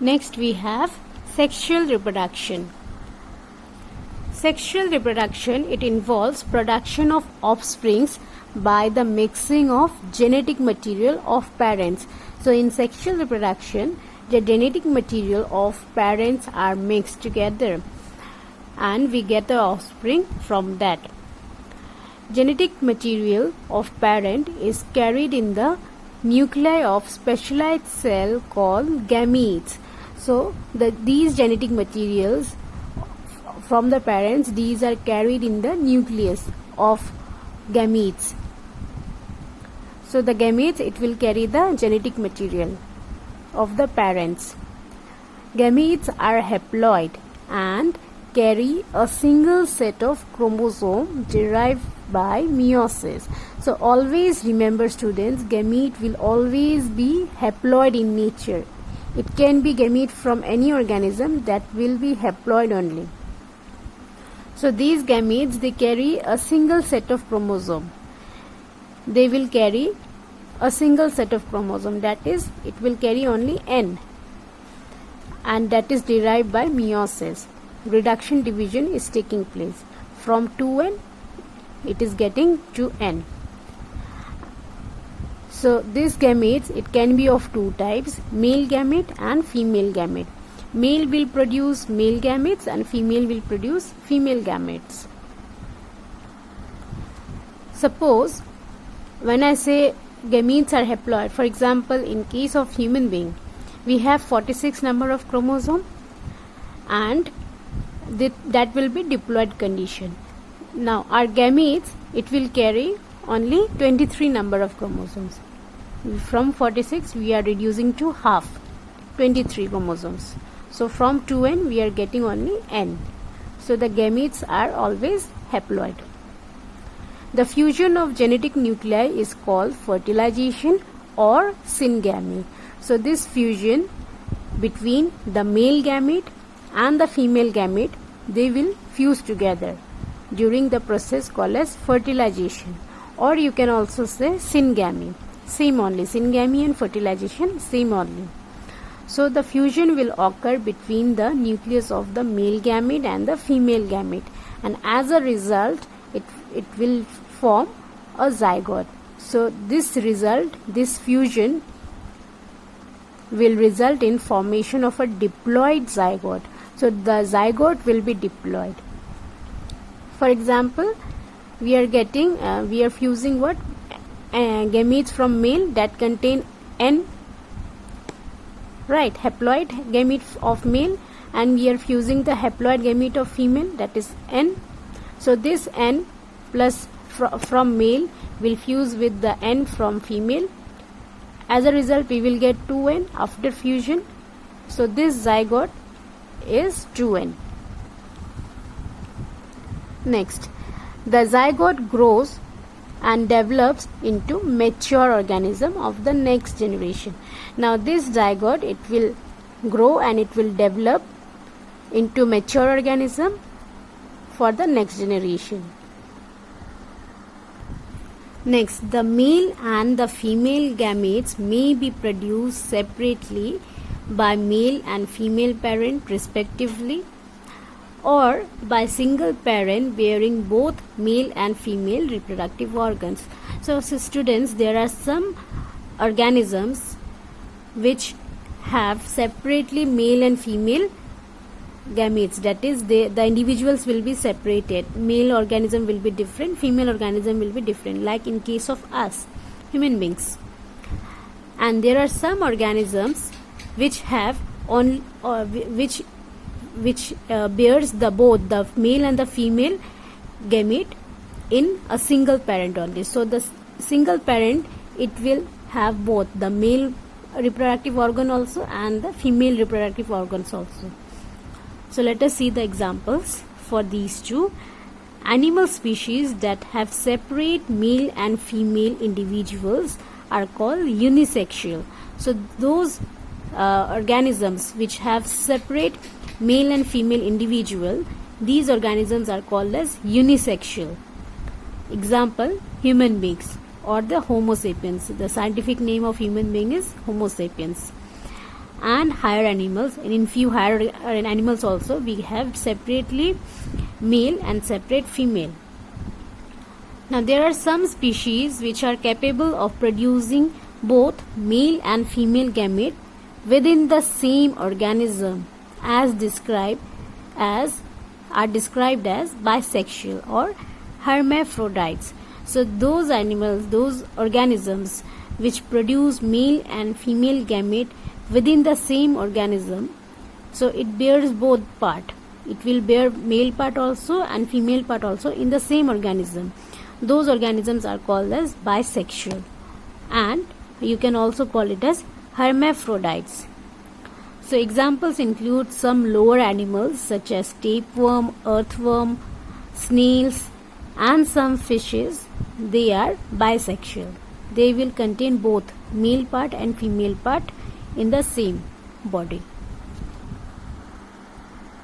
Next we have sexual reproduction. Sexual reproduction, it involves production of offsprings by the mixing of genetic material of parents. So in sexual reproduction, the genetic material of parents are mixed together and we get the offspring from that. Genetic material of parent is carried in the nuclei of specialized cell called gametes. So these genetic materials from the parents, these are carried in the nucleus of gametes. So the gametes, it will carry the genetic material of the parents. Gametes are haploid and carry a single set of chromosomes derived by meiosis. So always remember students, gamete will always be haploid in nature. It can be gamete from any organism, that will be haploid only. So these gametes, they carry a single set of chromosome. They will carry a single set of chromosome, that is, it will carry only N, and that is derived by meiosis. Reduction division is taking place. From 2N, it is getting to N. So these gametes, it can be of two types, male gamete and female gamete. Male will produce male gametes and female will produce female gametes. Suppose when I say gametes are haploid, for example, in case of human being, we have 46 number of chromosome and that will be diploid condition. Now our gametes, it will carry only 23 number of chromosomes. From 46 we are reducing to half, 23 chromosomes. So from 2N we are getting only N. So the gametes are always haploid. The fusion of genetic nuclei is called fertilization or syngamy. So this fusion between the male gamete and the female gamete, they will fuse together during the process called as fertilization, or you can also say syngamy. Same only, syngamy and fertilization, same only. So the fusion will occur between the nucleus of the male gamete and the female gamete, and as a result it will form a zygote. So this fusion will result in formation of a diploid zygote. So the zygote will be diploid. For example, we are fusing what? Gametes from male that contain N, right, haploid gamete of male, and we are fusing the haploid gamete of female, that is N. So this N plus from male will fuse with the N from female. As a result, we will get 2N after fusion. So this zygote is 2N. Next, the zygote grows and develops into mature organism of the next generation. Now this zygote, it will grow and it will develop into mature organism for the next generation. Next, the male and the female gametes may be produced separately by male and female parent respectively, or by single parent bearing both male and female reproductive organs. So students, there are some organisms which have separately male and female gametes, that is the individuals will be separated. Male organism will be different, female organism will be different, like in case of us human beings. And there are some organisms which have which bears both the male and the female gamete in a single parent only. So the single parent, it will have both the male reproductive organ also and the female reproductive organs also. So let us see the examples for these two. Animal species that have separate male and female individuals are called unisexual. So those organisms which have separate male and female individual, these organisms are called as unisexual. Example, human beings or the Homo sapiens. The scientific name of human being is Homo sapiens. and higher animals, and in few higher animals also we have separately male and separate female. Now there are some species which are capable of producing both male and female gamete within the same organism, as described as bisexual or hermaphrodites. So those animals, those organisms which produce male and female gamete within the same organism, so it bears both part. It will bear male part also and female part also in the same organism. Those organisms are called as bisexual, and you can also call it as hermaphrodites. So examples include some lower animals such as tapeworm, earthworm, snails, and some fishes. They are bisexual. They will contain both male part and female part in the same body.